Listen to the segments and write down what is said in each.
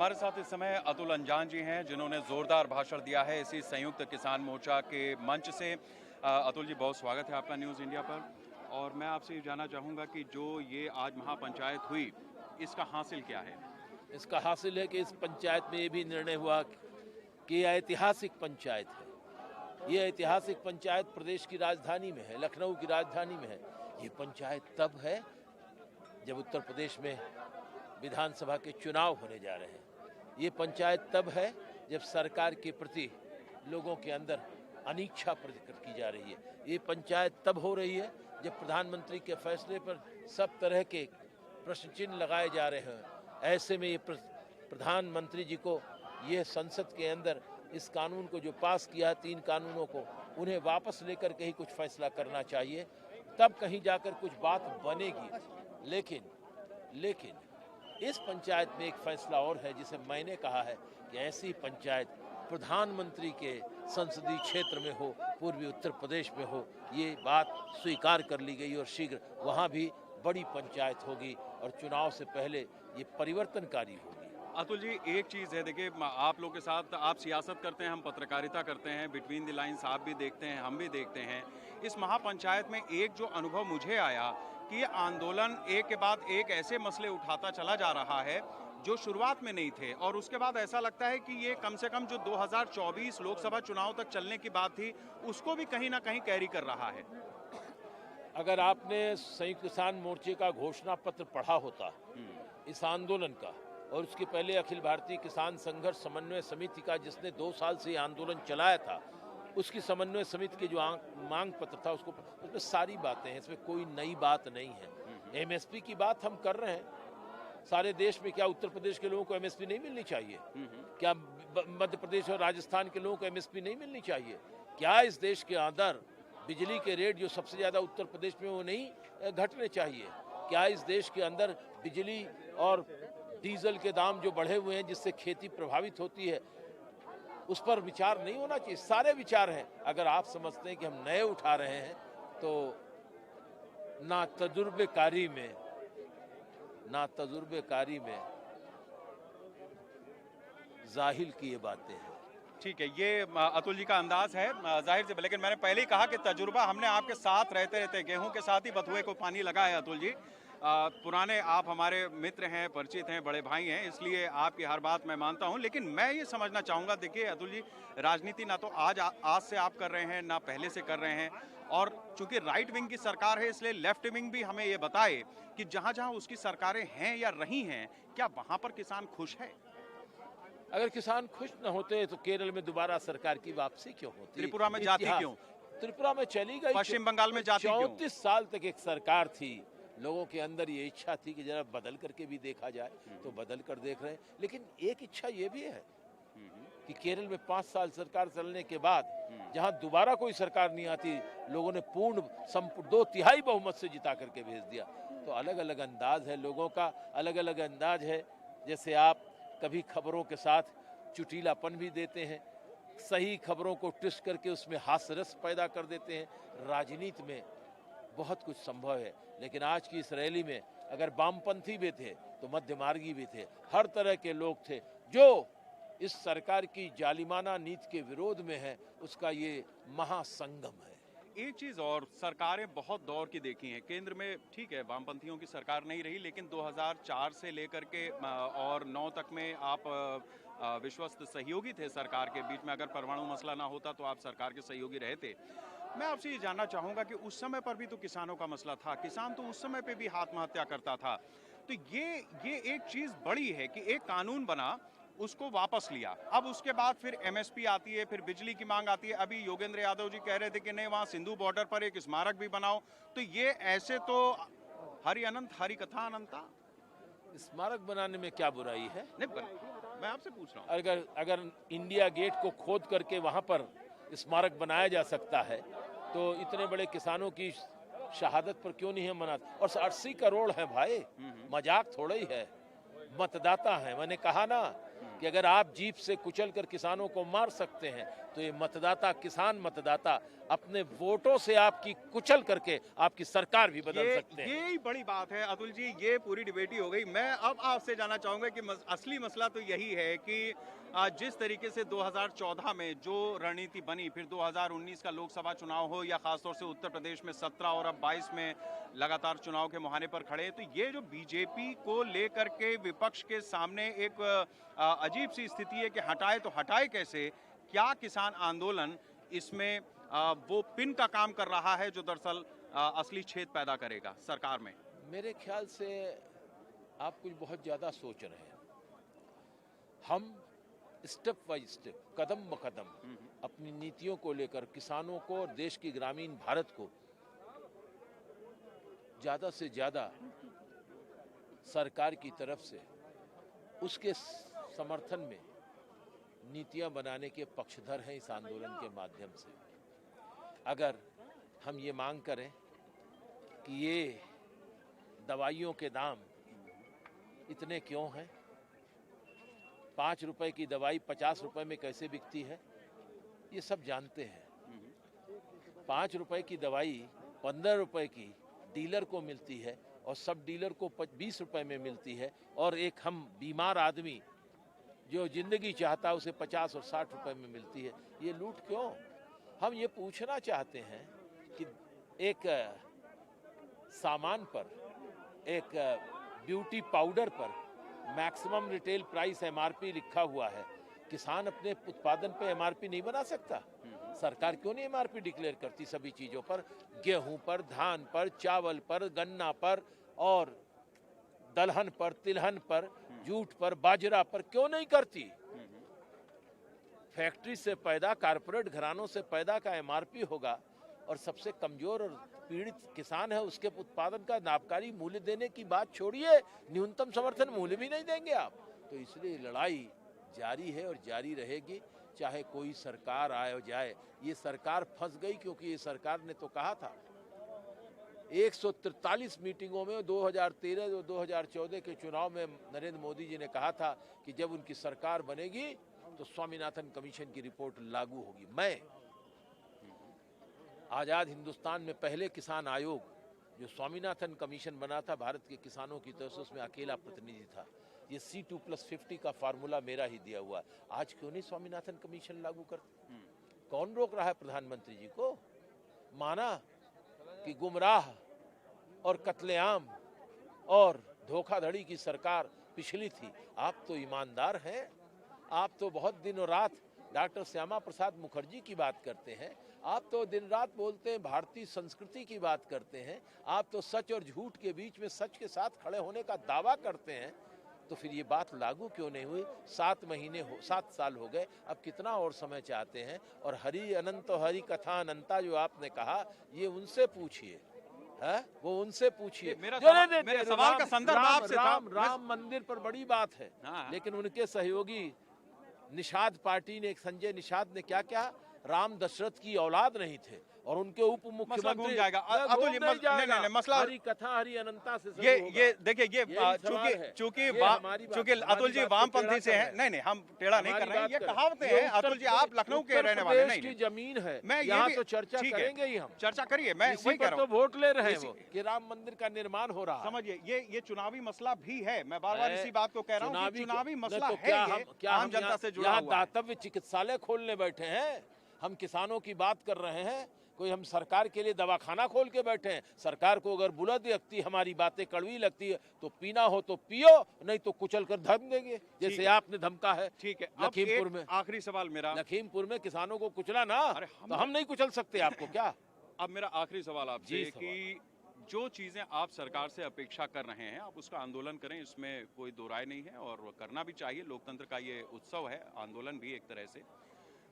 हमारे साथ इस समय अतुल अंजान जी हैं, जिन्होंने जोरदार भाषण दिया है इसी संयुक्त किसान मोर्चा के मंच से। अतुल जी, बहुत स्वागत है आपका न्यूज़ इंडिया पर। और मैं आपसे ये जानना चाहूँगा कि जो ये आज महापंचायत हुई, इसका हासिल क्या है? इसका हासिल है कि इस पंचायत में ये भी निर्णय हुआ कि यह ऐतिहासिक पंचायत है। ये ऐतिहासिक पंचायत प्रदेश की राजधानी में है, लखनऊ की राजधानी में है। ये पंचायत तब है जब उत्तर प्रदेश में विधानसभा के चुनाव होने जा रहे हैं। ये पंचायत तब है जब सरकार के प्रति लोगों के अंदर अनिच्छा प्रकट की जा रही है। ये पंचायत तब हो रही है जब प्रधानमंत्री के फैसले पर सब तरह के प्रश्न चिन्ह लगाए जा रहे हैं। ऐसे में ये प्रधानमंत्री जी को ये संसद के अंदर इस कानून को जो पास किया, 3 कानूनों को, उन्हें वापस लेकर के ही कुछ फैसला करना चाहिए, तब कहीं जाकर कुछ बात बनेगी। लेकिन इस पंचायत में एक फैसला और है जिसे मैंने कहा है कि ऐसी पंचायत प्रधानमंत्री के संसदीय क्षेत्र में हो, पूर्वी उत्तर प्रदेश में हो, ये बात स्वीकार कर ली गई और शीघ्र वहाँ भी बड़ी पंचायत होगी और चुनाव से पहले ये परिवर्तनकारी होगी। अतुल जी, एक चीज़ है, देखिए आप लोग के साथ आप सियासत करते हैं, हम पत्रकारिता करते हैं, बिटवीन द लाइन्स आप भी देखते हैं, हम भी देखते हैं। इस महापंचायत में एक जो अनुभव मुझे आया कि ये आंदोलन एक के बाद एक ऐसे मसले उठाता चला जा रहा है जो शुरुआत में नहीं थे, और उसके बाद ऐसा लगता है कि ये कम से कम जो 2024 लोकसभा चुनाव तक चलने की बात थी, उसको भी कहीं ना कहीं कैरी कर रहा है। अगर आपने संयुक्त किसान मोर्चे का घोषणा पत्र पढ़ा होता इस आंदोलन का, और उसके पहले अखिल भारतीय किसान संघर्ष समन्वय समिति का, जिसने 2 साल से आंदोलन चलाया था, उसकी समन्वय समिति के जो मांग पत्र था, उसमें सारी बातें हैं, इसमें कोई नई बात नहीं है। एमएसपी की बात हम कर रहे हैं सारे देश में। क्या उत्तर प्रदेश के लोगों को एमएसपी नहीं मिलनी चाहिए? क्या मध्य प्रदेश और राजस्थान के लोगों को एमएसपी नहीं मिलनी चाहिए? क्या इस देश के अंदर बिजली के रेट जो सबसे ज़्यादा उत्तर प्रदेश में, वो नहीं घटने चाहिए? क्या इस देश के अंदर बिजली और डीजल के दाम जो बढ़े हुए हैं, जिससे खेती प्रभावित होती है, उस पर विचार नहीं होना चाहिए? सारे विचार हैं। अगर आप समझते हैं कि हम नए उठा रहे हैं, तो ना तजुर्बेकारी में जाहिल की ये बातें हैं। ठीक है, ये अतुल जी का अंदाज है जाहिर से, लेकिन मैंने पहले ही कहा कि तजुर्बा हमने आपके साथ रहते रहते गेहूं के साथ ही बथुए को पानी लगा है। अतुल जी, पुराने आप हमारे मित्र हैं, परिचित हैं, बड़े भाई हैं, इसलिए आपकी हर बात मैं मानता हूं। लेकिन मैं ये समझना चाहूँगा, देखिए अतुल जी, राजनीति ना तो आज से आप कर रहे हैं, ना पहले से कर रहे हैं, और चूंकि राइट विंग की सरकार है, इसलिए लेफ्ट विंग भी हमें ये बताए कि जहाँ जहाँ उसकी सरकारें हैं या रही हैं, क्या वहाँ पर किसान खुश है? अगर किसान खुश न होते तो केरल में दोबारा सरकार की वापसी क्यों होती? त्रिपुरा में जाती क्यों? त्रिपुरा में चली गई। पश्चिम बंगाल में जाती क्यों? 34 साल तक एक सरकार थी, लोगों के अंदर ये इच्छा थी कि जरा बदल करके भी देखा जाए, तो बदल कर देख रहे हैं। लेकिन एक इच्छा ये भी है कि केरल में 5 साल सरकार चलने के बाद, जहां दोबारा कोई सरकार नहीं आती, लोगों ने पूर्ण 2/3 बहुमत से जिता करके भेज दिया। तो अलग अलग अंदाज है लोगों का, अलग अलग अंदाज है। जैसे आप कभी खबरों के साथ चुटीलापन भी देते हैं, सही खबरों को ट्विस्ट करके उसमें हास्य रस पैदा कर देते हैं। राजनीति में बहुत कुछ संभव है, लेकिन आज की इस रैली में अगर वामपंथी भी थे तो मध्यमार्गी भी थे, हर तरह के लोग थे जो इस सरकार की जालिमाना नीति के विरोध में है। उसका ये महासंगम है। एक चीज़ और, सरकारें बहुत दौर की देखी हैं केंद्र में, ठीक है, वामपंथियों की सरकार नहीं रही, लेकिन 2004 से लेकर के और 9 तक में आप विश्वस्त सहयोगी थे सरकार के। बीच में अगर परमाणु मसला ना होता तो आप सरकार के सहयोगी रहे थे। मैं आपसे ये जानना चाहूँगा कि उस समय पर भी तो किसानों का मसला था, किसान तो उस समय पे भी आत्महत्या करता था। तो ये एक चीज़ बड़ी है कि एक कानून बना, उसको वापस लिया, अब उसके बाद फिर एमएसपी आती है, फिर बिजली की मांग आती है। अभी योगेंद्र यादव जी कह रहे थे कि नहीं, वहाँ सिंधु बॉर्डर पर एक स्मारक भी बनाओ। तो ये ऐसे तो हरि अनंत हरि कथा अनंता। स्मारक बनाने में क्या बुराई है? नहीं, मैं आपसे पूछ रहा हूँ। अगर इंडिया गेट को खोद करके वहाँ पर स्मारक बनाया जा सकता है, तो इतने बड़े किसानों की शहादत पर क्यों नहीं है मनाते? और 80 करोड़ है भाई, मजाक थोड़ा ही है। मतदाता है, मैंने कहा ना कि अगर आप जीप से कुचल कर किसानों को मार सकते हैं तो ये मतदाता, किसान मतदाता अपने वोटों से आपकी कुचल करके आपकी सरकार भी बदल सकते हैं। यही बड़ी बात है अतुल जी, ये पूरी डिबेट ही हो गई। मैं अब आपसे जानना चाहूंगा कि असली मसला तो यही है कि जिस तरीके से 2014 में जो रणनीति बनी, फिर 2019 का लोकसभा चुनाव हो या खासतौर से उत्तर प्रदेश में 17 और अब 22 में लगातार चुनाव के मुहाने पर खड़े, तो ये जो बीजेपी को लेकर के विपक्ष के सामने एक अजीब सी स्थिति है कि हटाए तो हटाए कैसे। क्या किसान आंदोलन इसमें वो पिन का काम कर रहा है जो दरअसल असली छेद पैदा करेगा सरकार में? मेरे ख्याल से आप कुछ बहुत ज़्यादा सोच रहे हैं। हम स्टेप बाय स्टेप, कदम ब कदम अपनी नीतियों को लेकर किसानों को और देश की ग्रामीण भारत को ज़्यादा से ज़्यादा सरकार की तरफ से उसके समर्थन में नीतियां बनाने के पक्षधर हैं इस आंदोलन के माध्यम से। अगर हम ये मांग करें कि ये दवाइयों के दाम इतने क्यों हैं, 5 रुपए की दवाई 50 रुपए में कैसे बिकती है, ये सब जानते हैं। 5 रुपए की दवाई 15 रुपए की डीलर को मिलती है और सब डीलर को 20 रुपए में मिलती है, और एक हम बीमार आदमी जो जिंदगी चाहता है उसे 50 और 60 रुपए में मिलती है। ये लूट क्यों? हम ये पूछना चाहते हैं कि एक सामान पर, एक ब्यूटी पाउडर पर मैक्सिमम रिटेल प्राइस एमआरपी लिखा हुआ है, किसान अपने उत्पादन पे एमआरपी नहीं बना सकता? सरकार क्यों नहीं एमआरपी डिक्लेयर करती सभी चीजों पर? गेहूं पर, धान पर, चावल पर, गन्ना पर और दलहन पर, तिलहन पर, जूट पर, बाजरा पर क्यों नहीं करती? फैक्ट्री से पैदा, कारपोरेट घरानों से पैदा का एमआरपी होगा, और सबसे कमजोर और पीड़ित किसान है उसके उत्पादन का लाभकारी मूल्य देने की बात छोड़िए, न्यूनतम समर्थन मूल्य भी नहीं देंगे आप। तो इसलिए लड़ाई जारी है और जारी रहेगी, चाहे कोई सरकार आए और जाए। ये सरकार फंस गई क्योंकि ये सरकार ने तो कहा था 143 मीटिंगों में 2013 और 2014 के चुनाव में नरेंद्र मोदी जी ने कहा था कि जब उनकी सरकार बनेगी तो स्वामीनाथन कमीशन की रिपोर्ट लागू होगी। मैं आजाद हिंदुस्तान में पहले किसान आयोग जो स्वामीनाथन कमीशन बना था भारत के किसानों की तरफ से, उसमें अकेला प्रतिनिधि था। ये C2+50 का फार्मूला मेरा ही दिया हुआ। आज क्यों नहीं स्वामीनाथन कमीशन लागू करते? कौन रोक रहा है प्रधानमंत्री जी को? माना कि गुमराह और कत्लेआम और धोखाधड़ी की सरकार पिछली थी। आप तो ईमानदार हैं, आप तो बहुत दिनों रात डॉक्टर श्यामा प्रसाद मुखर्जी की बात करते हैं, आप तो दिन रात बोलते हैं भारतीय संस्कृति की बात करते हैं, आप तो सच और झूठ के बीच में सच के साथ खड़े होने का दावा करते हैं। तो फिर ये बात लागू क्यों नहीं हुई? 7 साल हो गए, अब कितना और समय चाहते हैं? और हरि अनंत हरि कथा अनंता जो आपने कहा, ये उनसे पूछिए, वो उनसे पूछिए। मेरा सवाल का संदर्भ आपसे था। राम मंदिर पर बड़ी बात है, लेकिन उनके सहयोगी निषाद पार्टी ने, संजय निषाद ने क्या कहा? राम दशरथ की औलाद नहीं थे और उनके उप मुख्यमंत्री जाएगा। अतुल जी, मसला हरि कथा हरि अनंता से ये देखिए, ये चूंकि अतुल जी वामपंथी से हैं, नहीं हम टेढ़ा नहीं कर रहे हैं, ये कहावतें हैं। अतुल जी आप लखनऊ के रहने वाले नहीं, की जमीन है, मैं यहाँ तो चर्चा करेंगे ही, हम चर्चा करिए, मैं वही कह रहा हूँ। तो वोट ले रहे हैं कि राम मंदिर का निर्माण हो रहा है। समझिए, ये चुनावी मसला भी है। मैं बार-बार इसी बात को कह रहा हूँ, चुनावी मसला है, आम जनता से जुड़ा हुआ है। दातव्य चिकित्सालय खोलने बैठे हैं, हम किसानों की बात कर रहे हैं, कोई हम सरकार के लिए दवाखाना खोल के बैठे हैं? सरकार को अगर बुलंद लगती, हमारी बातें कड़वी लगती है तो पीना हो तो पियो, नहीं तो कुचल कर धम देंगे, जैसे आपने धमका है। ठीक है, लखीमपुर में आखिरी सवाल मेरा, लखीमपुर में किसानों को कुचला ना, तो हम नहीं कुचल सकते आपको क्या? अब मेरा आखिरी सवाल आपसे कि जो चीजें आप सरकार से अपेक्षा कर रहे हैं, आप उसका आंदोलन करें, इसमें कोई दो राय नहीं है और करना भी चाहिए। लोकतंत्र का ये उत्सव है, आंदोलन भी एक तरह से।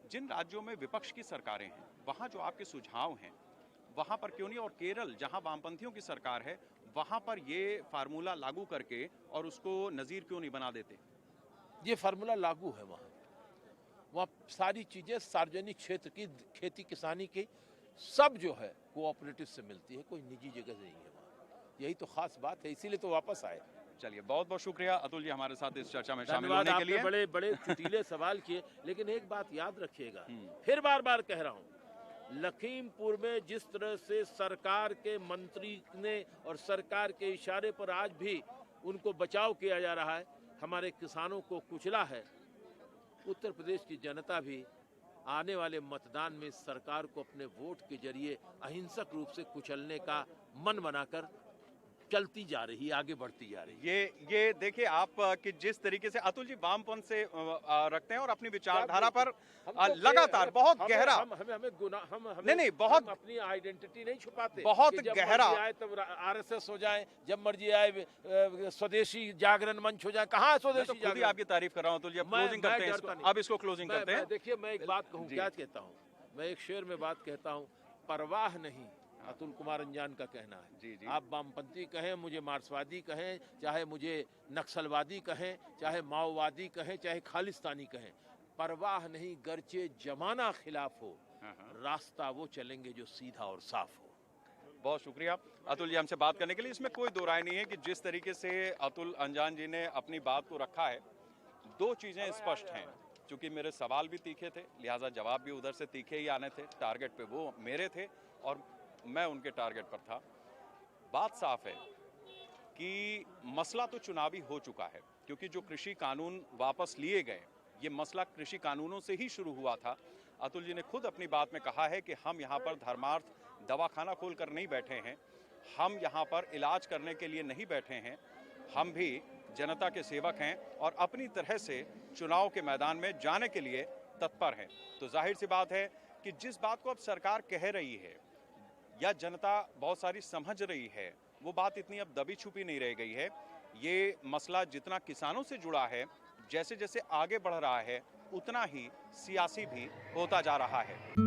जिन राज्यों में विपक्ष की सरकारें हैं, वहां जो आपके सुझाव हैं, वहां पर क्यों नहीं, और केरल जहां वामपंथियों की सरकार है, वहां पर ये फार्मूला लागू करके और उसको नजीर क्यों नहीं बना देते? ये फार्मूला लागू है वहाँ सारी चीजें सार्वजनिक क्षेत्र की, खेती किसानी की सब जो है कोऑपरेटिव से मिलती है, कोई निजी जगह से नहीं है वहाँ। यही तो खास बात है, इसीलिए तो वापस आए। चलिए, बहुत बहुत शुक्रिया अतुल जी हमारे साथ इस चर्चा में शामिल धन्यवाद। होने के लिए। आपने बड़े बड़े चुटीले सवाल किए, लेकिन एक बात याद रखिएगा, फिर बार बार कह रहा हूँ, लखीमपुर में जिस तरह से सरकार के मंत्री ने और सरकार के इशारे पर आज भी उनको बचाव किया जा रहा है, हमारे किसानों को कुचला है, उत्तर प्रदेश की जनता भी आने वाले मतदान में सरकार को अपने वोट के जरिए अहिंसक रूप से कुचलने का मन बनाकर चलती जा रही, आगे बढ़ती जा रही। ये देखिए आप कि जिस तरीके से अतुल जी वामपंथ से रखते हैं और अपनी विचारधारा पर लगातार बहुत गहरा नहीं बहुत अपनी आइडेंटिटी नहीं छुपाते, बहुत जब गहरा मर्जी आए तब आरएसएस हो जाए, जब मर्जी आए स्वदेशी जागरण मंच हो जाए। कहाँ स्वदेशी खुद ही आपकी तारीफ कर रहा हूं अतुल जी, अब क्लोजिंग करते हैं, अब इसको क्लोजिंग करते हैं। देखिए मैं एक बात कहूँ, क्या कहता हूँ, मैं एक शेर में बात कहता हूँ, परवाह नहीं, अतुल कुमार अंजान का कहना है। जी जी। आप वामपंथी कहें, मुझे मार्क्सवादी कहें, चाहे मुझे नक्सलवादी कहें, चाहे माओवादी कहें, चाहे खालिस्तानी कहें, परवाह नहीं गर्चे जमाना खिलाफ हो, रास्ता वो चलेंगे जो सीधा और साफ हो। बहुत शुक्रिया अतुल जी हमसे बात करने के लिए। इसमें कोई दो राय नहीं है कि जिस तरीके से अतुल अंजान जी ने अपनी बात को रखा है, दो चीजें स्पष्ट हैं। चूंकि मेरे सवाल भी तीखे थे, लिहाजा जवाब भी उधर से तीखे ही आने थे, टारगेट पे वो मेरे थे और मैं उनके टारगेट पर था। बात साफ है कि मसला तो चुनावी हो चुका है, क्योंकि जो कृषि कानून वापस लिए गए, ये मसला कृषि कानूनों से ही शुरू हुआ था। अतुल जी ने खुद अपनी बात में कहा है कि हम यहाँ पर धर्मार्थ दवाखाना खोलकर नहीं बैठे हैं, हम यहाँ पर इलाज करने के लिए नहीं बैठे हैं, हम भी जनता के सेवक हैं और अपनी तरह से चुनाव के मैदान में जाने के लिए तत्पर हैं। तो जाहिर सी बात है कि जिस बात को अब सरकार कह रही है या जनता बहुत सारी समझ रही है, वो बात इतनी अब दबी छुपी नहीं रह गई है। ये मसला जितना किसानों से जुड़ा है, जैसे जैसे आगे बढ़ रहा है, उतना ही सियासी भी होता जा रहा है।